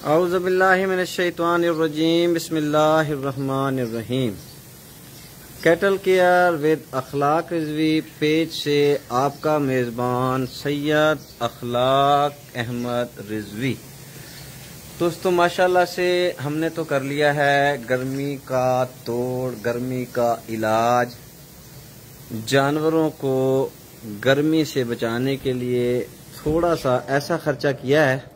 औज़ुबिल्लाहि मिनश्शैतानिर्रजीम बिस्मिल्लाहिर्रहमानिर्रहीम। Cattle care with Akhlaq Rizvi page से आपका मेज़बान सैयद अखलाक अहमद रिजवी। दोस्तों माशाल्लाह से हमने तो कर लिया है गर्मी का तोड़, गर्मी का इलाज। जानवरों को गर्मी से बचाने के लिए थोड़ा सा ऐसा खर्चा किया है,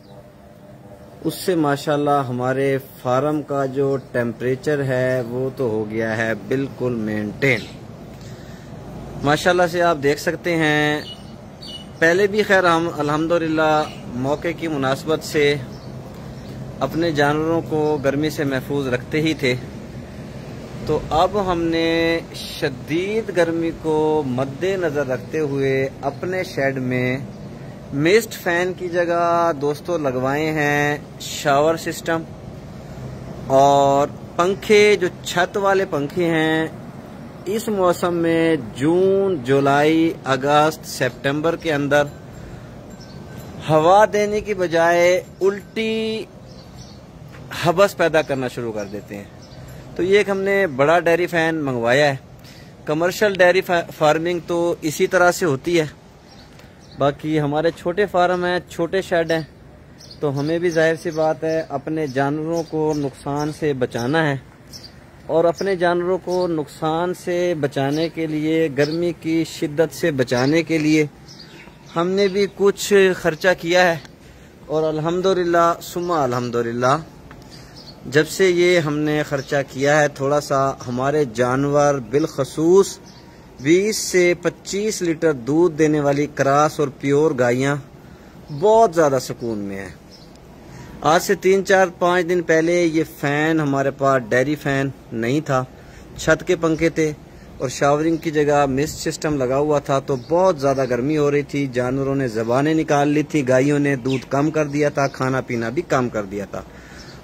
उससे माशाल्लाह हमारे फार्म का जो टेम्परेचर है वो तो हो गया है बिल्कुल मेंटेन। माशाल्लाह से आप देख सकते हैं। पहले भी खैर हम अल्हम्दुलिल्लाह मौके की मुनासबत से अपने जानवरों को गर्मी से महफूज रखते ही थे, तो अब हमने शदीद गर्मी को मद्देनज़र रखते हुए अपने शेड में मिस्ट फैन की जगह दोस्तों लगवाए हैं शावर सिस्टम। और पंखे जो छत वाले पंखे हैं, इस मौसम में जून, जुलाई, अगस्त, सितंबर के अंदर हवा देने की बजाय उल्टी हबस पैदा करना शुरू कर देते हैं। तो ये एक हमने बड़ा डेयरी फैन मंगवाया है। कमर्शियल डेयरी फार्मिंग तो इसी तरह से होती है। बाकी हमारे छोटे फार्म हैं, छोटे शेड हैं, तो हमें भी जाहिर सी बात है अपने जानवरों को नुकसान से बचाना है। और अपने जानवरों को नुकसान से बचाने के लिए, गर्मी की शिद्दत से बचाने के लिए हमने भी कुछ खर्चा किया है। और अल्हम्दुलिल्लाह सुम्मा अल्हम्दुलिल्लाह, जब से ये हमने खर्चा किया है, थोड़ा सा हमारे जानवर बिलखसूस 20 से 25 लीटर दूध देने वाली क्रॉस और प्योर गायें बहुत ज़्यादा सुकून में है। आज से 3, 4, 5 दिन पहले ये फ़ैन हमारे पास डेयरी फ़ैन नहीं था, छत के पंखे थे और शावरिंग की जगह मिस्ट सिस्टम लगा हुआ था। तो बहुत ज़्यादा गर्मी हो रही थी, जानवरों ने ज़बानें निकाल ली थी, गायों ने दूध कम कर दिया था, खाना पीना भी कम कर दिया था।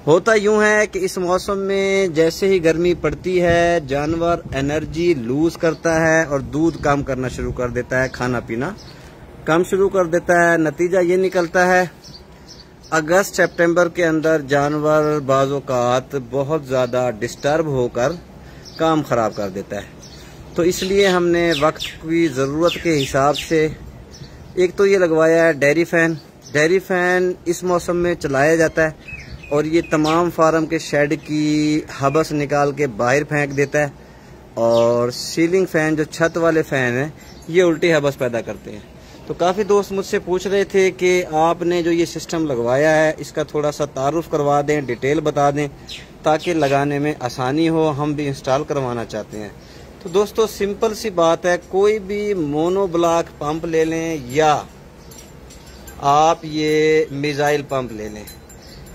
होता यूं है कि इस मौसम में जैसे ही गर्मी पड़ती है, जानवर एनर्जी लूज करता है और दूध कम करना शुरू कर देता है, खाना पीना कम शुरू कर देता है। नतीजा ये निकलता है अगस्त सितंबर के अंदर जानवर बाज़-औक़ात बहुत ज़्यादा डिस्टर्ब होकर काम ख़राब कर देता है। तो इसलिए हमने वक्त की ज़रूरत के हिसाब से एक तो ये लगवाया है डेयरी फ़ैन। डेयरी फ़ैन इस मौसम में चलाया जाता है और ये तमाम फार्म के शेड की हबस निकाल के बाहर फेंक देता है। और सीलिंग फ़ैन जो छत वाले फ़ैन हैं, ये उल्टी हबस पैदा करते हैं। तो काफ़ी दोस्त मुझसे पूछ रहे थे कि आपने जो ये सिस्टम लगवाया है इसका थोड़ा सा तारुफ करवा दें, डिटेल बता दें ताकि लगाने में आसानी हो, हम भी इंस्टॉल करवाना चाहते हैं। तो दोस्तों सिंपल सी बात है, कोई भी मोनोब्लॉक पंप ले लें या आप ये मिसाइल पंप ले लें।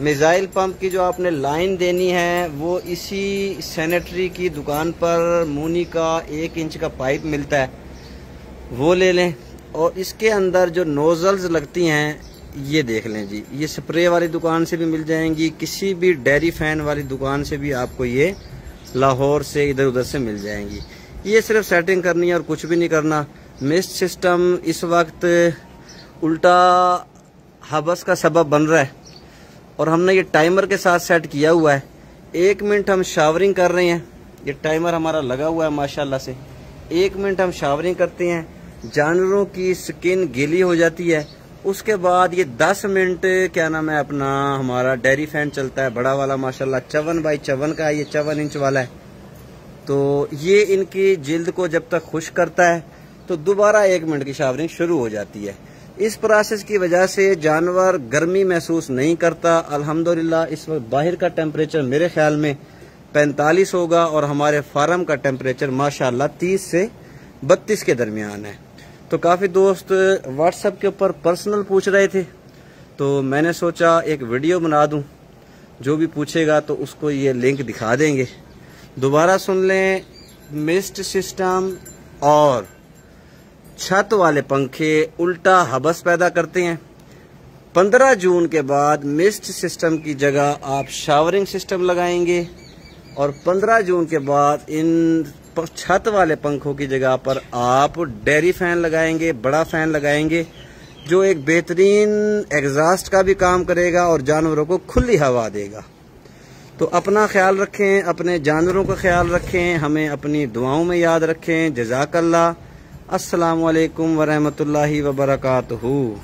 मिसाइल पंप की जो आपने लाइन देनी है वो इसी सैनिटरी की दुकान पर मूनी का 1 इंच का पाइप मिलता है, वो ले लें। और इसके अंदर जो नोजल्स लगती हैं ये देख लें जी, ये स्प्रे वाली दुकान से भी मिल जाएंगी, किसी भी डेयरी फैन वाली दुकान से भी आपको ये लाहौर से इधर उधर से मिल जाएंगी। ये सिर्फ सेटिंग करनी है और कुछ भी नहीं करना। मिस्ट सिस्टम इस वक्त उल्टा हबस का सबब बन रहा है और हमने ये टाइमर के साथ सेट किया हुआ है। 1 मिनट हम शावरिंग कर रहे हैं, ये टाइमर हमारा लगा हुआ है माशाल्लाह से। 1 मिनट हम शावरिंग करते हैं, जानवरों की स्किन गीली हो जाती है। उसके बाद ये 10 मिनट क्या नाम है अपना, हमारा डेयरी फैन चलता है बड़ा वाला माशाल्लाह, 54 बाई 54 का है, ये 54 इंच वाला है। तो ये इनकी जिल्द को जब तक खुश करता है तो दोबारा 1 मिनट की शावरिंग शुरू हो जाती है। इस प्रोसेस की वजह से जानवर गर्मी महसूस नहीं करता। अल्हम्दुलिल्लाह इस वक्त बाहर का टेम्परेचर मेरे ख्याल में 45 होगा और हमारे फार्म का टेम्परेचर माशाल्लाह 30 से 32 के दरमियान है। तो काफ़ी दोस्त व्हाट्सएप के ऊपर पर्सनल पूछ रहे थे, तो मैंने सोचा एक वीडियो बना दूं, जो भी पूछेगा तो उसको ये लिंक दिखा देंगे। दोबारा सुन लें, मिस्ट सिस्टम और छत वाले पंखे उल्टा हबस पैदा करते हैं। 15 जून के बाद मिस्ट सिस्टम की जगह आप शावरिंग सिस्टम लगाएंगे और 15 जून के बाद इन छत वाले पंखों की जगह पर आप डेयरी फैन लगाएंगे, बड़ा फैन लगाएंगे, जो एक बेहतरीन एग्जॉस्ट का भी काम करेगा और जानवरों को खुली हवा देगा। तो अपना ख्याल रखें, अपने जानवरों का ख्याल रखें, हमें अपनी दुआओं में याद रखें। जज़ाकल्लाह। अस्सलामु अलैकुम वरहमतुल्लाहि वबरकातुहू।